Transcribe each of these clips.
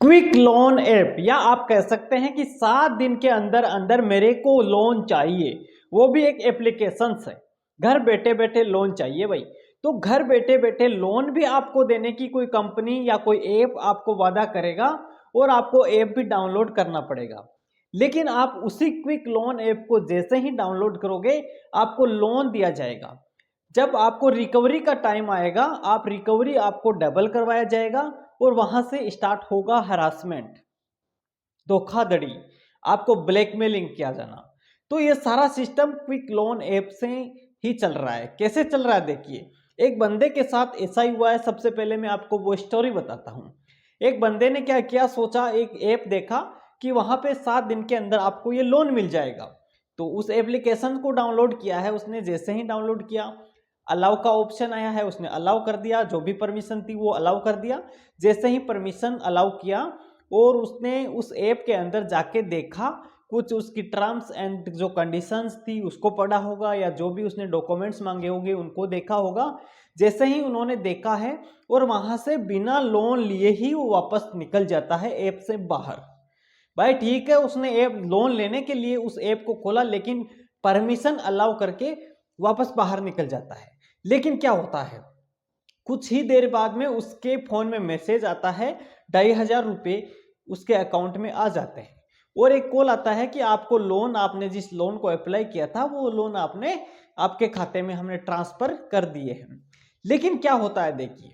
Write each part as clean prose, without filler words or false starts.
Quick loan app, या आप कह सकते हैं कि 7 दिन के अंदर अंदर मेरे को लोन चाहिए, वो भी एक एप्लीकेशन है। घर बैठे बैठे लोन चाहिए भाई। तो घर बैठे बैठे लोन भी आपको देने की कोई कंपनी या कोई ऐप आपको वादा करेगा और आपको ऐप भी डाउनलोड करना पड़ेगा। लेकिन आप उसी क्विक लोन ऐप को जैसे ही डाउनलोड करोगे आपको लोन दिया जाएगा। जब आपको रिकवरी का टाइम आएगा, आप रिकवरी आपको डबल करवाया जाएगा और वहां से स्टार्ट होगा हरासमेंट, धोखाधड़ी, आपको ब्लैकमेलिंग किया जाना। तो ये सारा सिस्टम क्विक लोन ऐप से ही चल रहा है। कैसे चल रहा है देखिए, एक बंदे के साथ ऐसा ही हुआ है। सबसे पहले मैं आपको वो स्टोरी बताता हूँ। एक बंदे ने क्या किया, सोचा, एक ऐप देखा कि वहां पे 7 दिन के अंदर आपको ये लोन मिल जाएगा। तो उस एप्लीकेशन को डाउनलोड किया है उसने। जैसे ही डाउनलोड किया, अलाउ का ऑप्शन आया है, उसने अलाउ कर दिया, जो भी परमिशन थी वो अलाउ कर दिया। जैसे ही परमिशन अलाउ किया और उसने उस ऐप के अंदर जाके देखा, कुछ उसकी टर्म्स एंड जो कंडीशंस थी उसको पढ़ा होगा, या जो भी उसने डॉक्यूमेंट्स मांगे होंगे उनको देखा होगा। जैसे ही उन्होंने देखा है और वहां से बिना लोन लिए ही वो वापस निकल जाता है ऐप से बाहर। भाई ठीक है, उसने ऐप लोन लेने के लिए उस ऐप को खोला, लेकिन परमिशन अलाउ करके वापस बाहर निकल जाता है। लेकिन क्या होता है, कुछ ही देर बाद में उसके फोन में मैसेज आता है, 2,500 रुपये उसके अकाउंट में आ जाते हैं और एक कॉल आता है कि आपको लोन, आपने जिस लोन को अप्लाई किया था वो लोन आपने आपके खाते में हमने ट्रांसफर कर दिए हैं। लेकिन क्या होता है देखिए,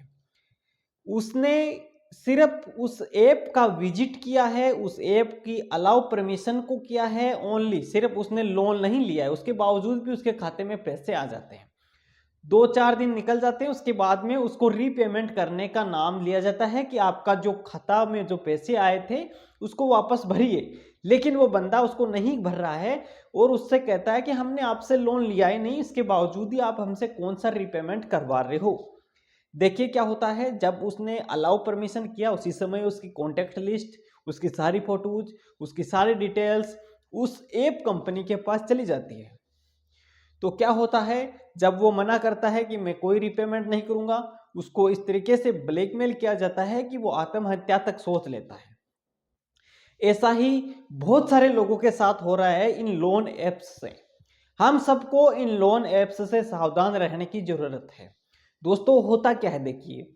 उसने सिर्फ उस ऐप का विजिट किया है, उस ऐप की अलाउ परमिशन को किया है ओनली, सिर्फ उसने लोन नहीं लिया है। उसके बावजूद भी उसके खाते में पैसे आ जाते हैं। 2-4 दिन निकल जाते हैं, उसके बाद में उसको रीपेमेंट करने का नाम लिया जाता है कि आपका जो खाता में जो पैसे आए थे उसको वापस भरिए। लेकिन वो बंदा उसको नहीं भर रहा है और उससे कहता है कि हमने आपसे लोन लिया ही नहीं, इसके बावजूद ही आप हमसे कौन सा रीपेमेंट करवा रहे हो। देखिए क्या होता है, जब उसने अलाउ परमिशन किया उसी समय उसकी कॉन्टैक्ट लिस्ट, उसकी सारी फोटोज, उसकी सारी डिटेल्स उस ऐप कंपनी के पास चली जाती है। तो क्या होता है, जब वो मना करता है कि मैं कोई रिपेमेंट नहीं करूंगा, उसको इस तरीके से ब्लैकमेल किया जाता है कि वो आत्महत्या तक सोच लेता है। ऐसा ही बहुत सारे लोगों के साथ हो रहा है इन लोन ऐप्स से। हम सबको इन लोन ऐप्स से सावधान रहने की जरूरत है। दोस्तों होता क्या है देखिए,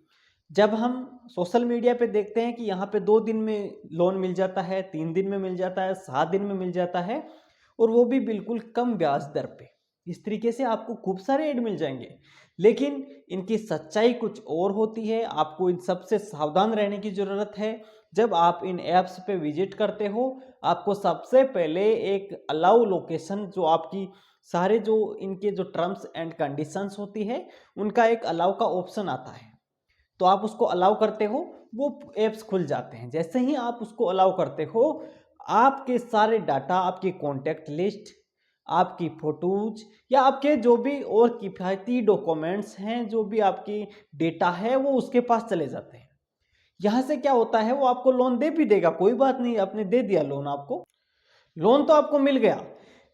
जब हम सोशल मीडिया पे देखते हैं कि यहाँ पे 2 दिन में लोन मिल जाता है, 3 दिन में मिल जाता है, 7 दिन में मिल जाता है, और वो भी बिल्कुल कम ब्याज दर पे, इस तरीके से आपको खूब सारे ऐड मिल जाएंगे। लेकिन इनकी सच्चाई कुछ और होती है। आपको इन सब से सावधान रहने की जरूरत है। जब आप इन ऐप्स पे विजिट करते हो, आपको सबसे पहले एक अलाउ लोकेशन, जो आपकी सारे जो इनके जो टर्म्स एंड कंडीशंस होती है उनका एक अलाउ का ऑप्शन आता है। तो आप उसको अलाउ करते हो, वो ऐप्स खुल जाते हैं। जैसे ही आप उसको अलाउ करते हो, आपके सारे डाटा, आपकी कॉन्टैक्ट लिस्ट, आपकी फोटोज, या आपके जो भी और किफ़ायती डॉक्यूमेंट्स हैं, जो भी आपकी डेटा है, वो उसके पास चले जाते हैं। यहाँ से क्या होता है, वो आपको लोन दे भी देगा, कोई बात नहीं, आपने दे दिया लोन, आपको लोन तो आपको मिल गया।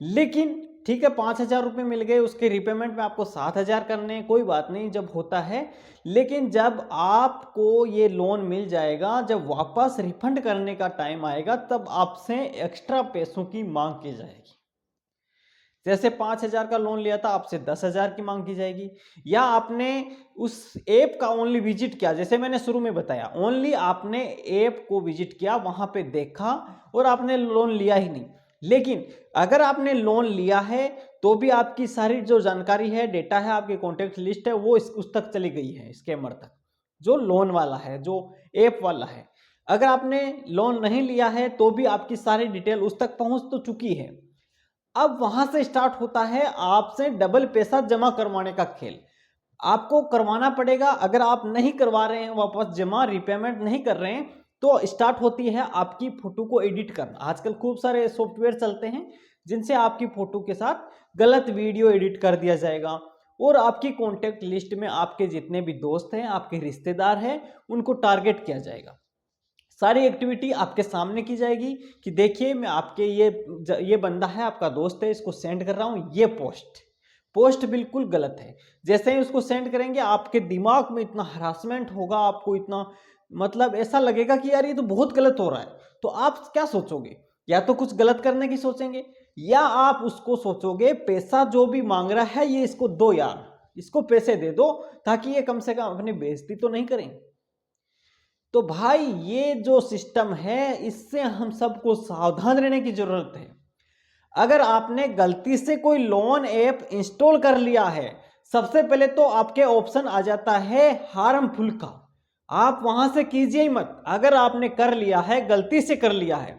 लेकिन ठीक है, 5,000 रुपये मिल गए, उसके रिपेमेंट में आपको 7,000 करने हैं, कोई बात नहीं, जब होता है। लेकिन जब आपको ये लोन मिल जाएगा, जब वापस रिफंड करने का टाइम आएगा, तब आपसे एक्स्ट्रा पैसों की मांग की जाएगी। जैसे 5,000 का लोन लिया था, आपसे 10,000 की मांग की जाएगी। या आपने उस ऐप का ओनली विजिट किया, जैसे मैंने शुरू में बताया, ओनली आपने ऐप को विजिट किया, वहां पे देखा और आपने लोन लिया ही नहीं। लेकिन अगर आपने लोन लिया है तो भी आपकी सारी जो जानकारी है, डेटा है, आपकी कॉन्टैक्ट लिस्ट है, वो उस तक चली गई है, स्कैमर तक, जो लोन वाला है, जो ऐप वाला है। अगर आपने लोन नहीं लिया है तो भी आपकी सारी डिटेल उस तक पहुंच तो चुकी है। अब वहां से स्टार्ट होता है आपसे डबल पैसा जमा करवाने का खेल। आपको करवाना पड़ेगा। अगर आप नहीं करवा रहे हैं वापस जमा, रिपेमेंट नहीं कर रहे हैं, तो स्टार्ट होती है आपकी फोटो को एडिट करना। आजकल खूब सारे सॉफ्टवेयर चलते हैं जिनसे आपकी फोटो के साथ गलत वीडियो एडिट कर दिया जाएगा और आपकी कॉन्टैक्ट लिस्ट में आपके जितने भी दोस्त हैं, आपके रिश्तेदार हैं, उनको टारगेट किया जाएगा। सारी एक्टिविटी आपके सामने की जाएगी कि देखिए, मैं आपके ये बंदा है, आपका दोस्त है, इसको सेंड कर रहा हूं ये पोस्ट बिल्कुल गलत है। जैसे ही उसको सेंड करेंगे, आपके दिमाग में इतना हरासमेंट होगा, आपको इतना मतलब ऐसा लगेगा कि यार ये तो बहुत गलत हो रहा है। तो आप क्या सोचोगे, या तो कुछ गलत करने की सोचेंगे, या आप उसको सोचोगे पैसा जो भी मांग रहा है ये इसको दो यार, इसको पैसे दे दो ताकि ये कम से कम अपनी बेइज्जती तो नहीं करें। तो भाई ये जो सिस्टम है इससे हम सबको सावधान रहने की जरूरत है। अगर आपने गलती से कोई लोन ऐप इंस्टॉल कर लिया है, सबसे पहले तो आपके ऑप्शन आ जाता है हार्मफुल का, आप वहां से कीजिए ही मत। अगर आपने कर लिया है, गलती से कर लिया है,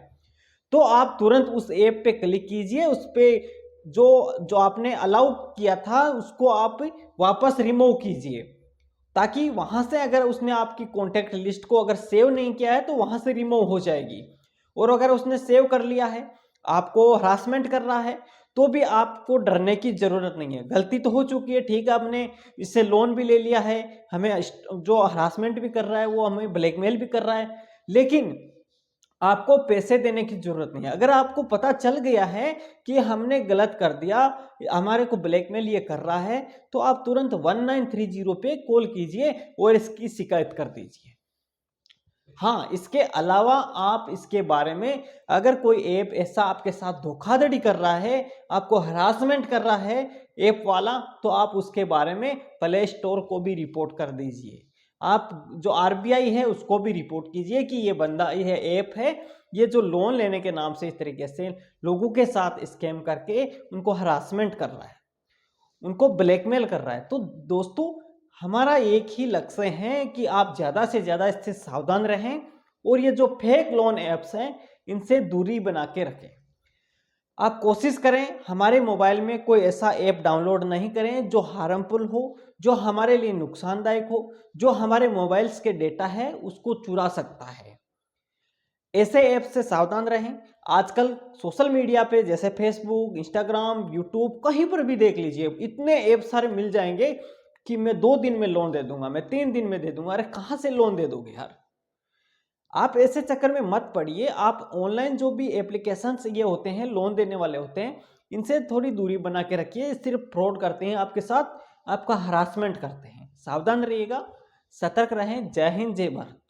तो आप तुरंत उस ऐप पे क्लिक कीजिए, उस पे जो जो आपने अलाउ किया था उसको आप वापस रिमूव कीजिए, ताकि वहां से अगर उसने आपकी कॉन्टैक्ट लिस्ट को अगर सेव नहीं किया है तो वहां से रिमूव हो जाएगी। और अगर उसने सेव कर लिया है, आपको हरासमेंट कर रहा है, तो भी आपको डरने की जरूरत नहीं है। गलती तो हो चुकी है, ठीक है, आपने इससे लोन भी ले लिया है, हमें जो हरासमेंट भी कर रहा है वो हमें ब्लैकमेल भी कर रहा है, लेकिन आपको पैसे देने की जरूरत नहीं है। अगर आपको पता चल गया है कि हमने गलत कर दिया, हमारे को ब्लैकमेल ये कर रहा है, तो आप तुरंत 1930 पे कॉल कीजिए और इसकी शिकायत कर दीजिए। हाँ, इसके अलावा आप इसके बारे में, अगर कोई ऐप ऐसा आपके साथ धोखाधड़ी कर रहा है, आपको हरासमेंट कर रहा है ऐप वाला, तो आप उसके बारे में प्ले स्टोर को भी रिपोर्ट कर दीजिए। आप जो आरबीआई है उसको भी रिपोर्ट कीजिए कि ये बंदा, ये ऐप है, ये जो लोन लेने के नाम से इस तरीके से लोगों के साथ स्कैम करके उनको हरासमेंट कर रहा है, उनको ब्लैकमेल कर रहा है। तो दोस्तों, हमारा एक ही लक्ष्य है कि आप ज़्यादा से ज़्यादा इससे सावधान रहें और ये जो फेक लोन ऐप्स हैं इनसे दूरी बना के रखें। आप कोशिश करें हमारे मोबाइल में कोई ऐसा ऐप डाउनलोड नहीं करें जो हार्मफुल हो, जो हमारे लिए नुकसानदायक हो, जो हमारे मोबाइल्स के डेटा है उसको चुरा सकता है। ऐसे ऐप से सावधान रहें। आजकल सोशल मीडिया पे जैसे फेसबुक, इंस्टाग्राम, यूट्यूब, कहीं पर भी देख लीजिए, इतने ऐप सारे मिल जाएंगे कि मैं 2 दिन में लोन दे दूंगा, मैं 3 दिन में दे दूंगा। अरे कहाँ से लोन दे दोगे यार? आप ऐसे चक्कर में मत पड़िए। आप ऑनलाइन जो भी एप्लीकेशंस ये होते हैं, लोन देने वाले होते हैं, इनसे थोड़ी दूरी बना के रखिए। सिर्फ फ्रॉड करते हैं आपके साथ, आपका हरासमेंट करते हैं। सावधान रहिएगा, सतर्क रहें। जय हिंद, जय भारत।